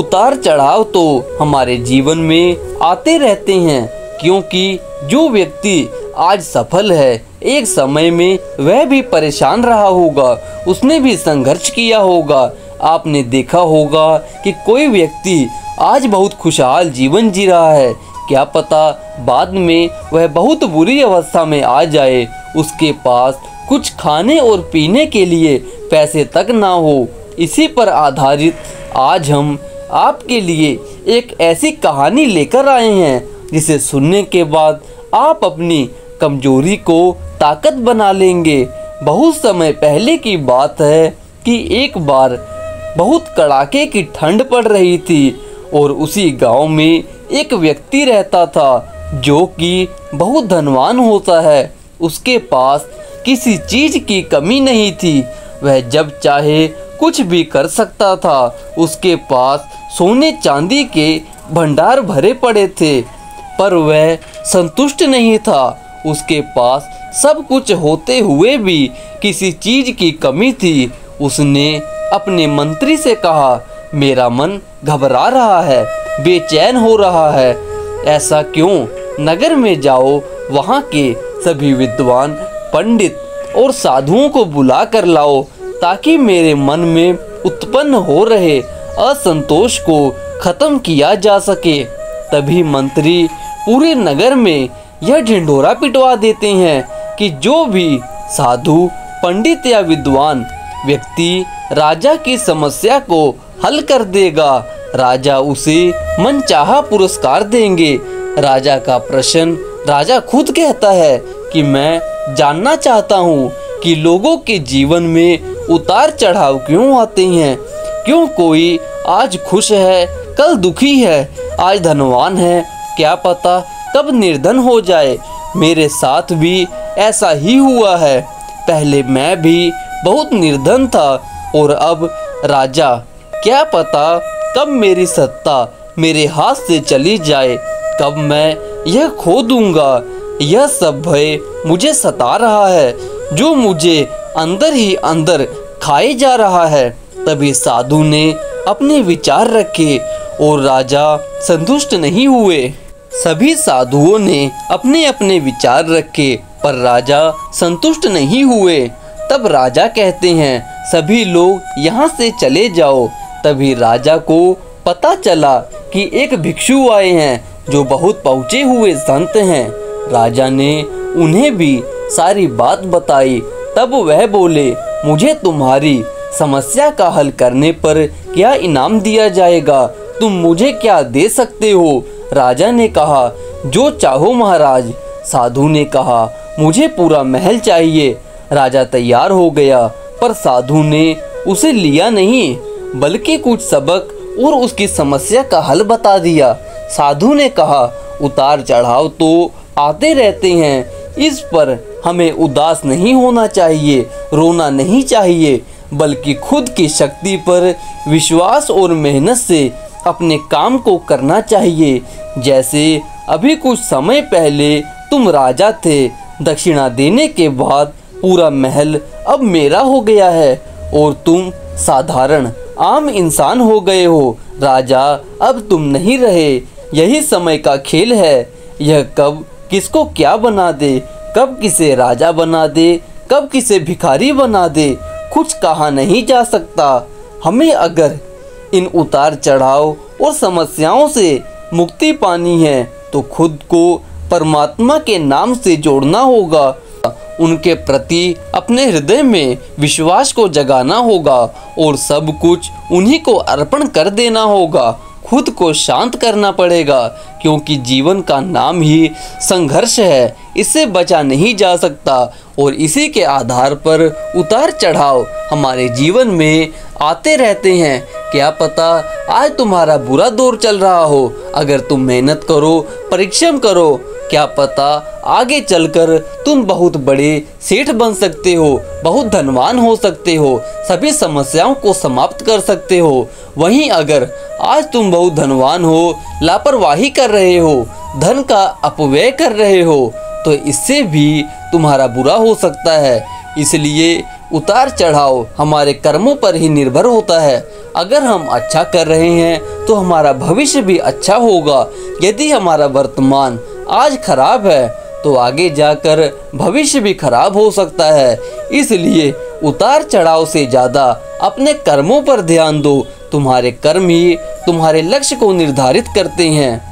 उतार चढ़ाव तो हमारे जीवन में आते रहते हैं, क्योंकि जो व्यक्ति आज सफल है एक समय में वह भी परेशान रहा होगा, उसने भी संघर्ष किया होगा। आपने देखा होगा कि कोई व्यक्ति आज बहुत खुशहाल जीवन जी रहा है, क्या पता बाद में वह बहुत बुरी अवस्था में आ जाए, उसके पास कुछ खाने और पीने के लिए पैसे तक ना हो। इसी पर आधारित आज हम आपके लिए एक ऐसी कहानी लेकर आए हैं जिसे सुनने के बाद आप अपनी कमजोरी को ताकत बना लेंगे। बहुत समय पहले की बात है कि एक बार बहुत कड़ाके की ठंड पड़ रही थी और उसी गांव में एक व्यक्ति रहता था जो कि बहुत धनवान होता है। उसके पास किसी चीज की कमी नहीं थी, वह जब चाहे कुछ भी कर सकता था। उसके पास सोने चांदी के भंडार भरे पड़े थे, पर वह संतुष्ट नहीं था। उसके पास सब कुछ होते हुए भी किसी चीज की कमी थी। उसने अपने मंत्री से कहा, मेरा मन घबरा रहा है, बेचैन हो रहा है। ऐसा क्यों? नगर में जाओ, वहाँ के सभी विद्वान पंडित और साधुओं को बुला कर लाओ ताकि मेरे मन में उत्पन्न हो रहे असंतोष को खत्म किया जा सके। तभी मंत्री पूरे नगर में यह ढिंढोरा पिटवा देते हैं कि जो भी साधु पंडित या विद्वान व्यक्ति राजा की समस्या को हल कर देगा, राजा उसे मनचाहा पुरस्कार देंगे। राजा का प्रश्न राजा खुद कहता है कि मैं जानना चाहता हूँ कि लोगों के जीवन में उतार चढ़ाव क्यों आते हैं। क्यों कोई आज खुश है, कल दुखी है, आज धनवान है, क्या पता कब निर्धन हो जाए। मेरे साथ भी ऐसा ही हुआ है। पहले मैं भी बहुत निर्धन था और अब राजा, क्या पता कब मेरी सत्ता मेरे हाथ से चली जाए, कब मैं यह खो दूंगा। यह सब भय मुझे सता रहा है जो मुझे अंदर ही अंदर खाए जा रहा है। तभी साधु ने अपने विचार रखे और राजा संतुष्ट नहीं हुए। सभी साधुओं ने अपने अपने विचार रखे पर राजा संतुष्ट नहीं हुए। तब राजा कहते हैं, सभी लोग यहाँ से चले जाओ। तभी राजा को पता चला कि एक भिक्षु आए हैं जो बहुत पहुँचे हुए संत हैं। राजा ने उन्हें भी सारी बात बताई। तब वह बोले, मुझे तुम्हारी समस्या का हल करने पर क्या इनाम दिया जाएगा? तुम मुझे क्या दे सकते हो? राजा ने कहा, जो चाहो महाराज। साधु ने कहा, मुझे पूरा महल चाहिए। राजा तैयार हो गया, पर साधु ने उसे लिया नहीं बल्कि कुछ सबक और उसकी समस्या का हल बता दिया। साधु ने कहा, उतार चढ़ाव तो आते रहते हैं, इस पर हमें उदास नहीं होना चाहिए, रोना नहीं चाहिए, बल्कि खुद की शक्ति पर विश्वास और मेहनत से अपने काम को करना चाहिए। जैसे अभी कुछ समय पहले तुम राजा थे, दक्षिणा देने के बाद पूरा महल अब मेरा हो गया है और तुम साधारण आम इंसान हो गए हो। राजा अब तुम नहीं रहे। यही समय का खेल है, यह कब किसको क्या बना दे, कब किसे राजा बना दे, कब किसे भिखारी बना दे, कुछ कहा नहीं जा सकता। हमें अगर इन उतार चढ़ाव और समस्याओं से मुक्ति पानी है तो खुद को परमात्मा के नाम से जोड़ना होगा, उनके प्रति अपने हृदय में विश्वास को जगाना होगा और सब कुछ उन्हीं को अर्पण कर देना होगा। खुद को शांत करना पड़ेगा, क्योंकि जीवन का नाम ही संघर्ष है, इससे बचा नहीं जा सकता। और इसी के आधार पर उतार चढ़ाव हमारे जीवन में आते रहते हैं। क्या पता आज तुम्हारा बुरा दौर चल रहा हो, अगर तुम मेहनत करो, परिश्रम करो, क्या पता आगे चलकर तुम बहुत बड़े सेठ बन सकते हो, बहुत धनवान हो सकते हो, सभी समस्याओं को समाप्त कर सकते हो। वहीं अगर आज तुम बहुत धनवान हो, लापरवाही कर रहे हो, धन का अपव्यय कर रहे हो, तो इससे भी तुम्हारा बुरा हो सकता है। इसलिए उतार चढ़ाव हमारे कर्मों पर ही निर्भर होता है। अगर हम अच्छा कर रहे हैं तो हमारा भविष्य भी अच्छा होगा। यदि हमारा वर्तमान आज खराब है तो आगे जाकर भविष्य भी खराब हो सकता है। इसलिए उतार चढ़ाव से ज़्यादा अपने कर्मों पर ध्यान दो। तुम्हारे कर्म ही तुम्हारे लक्ष्य को निर्धारित करते हैं।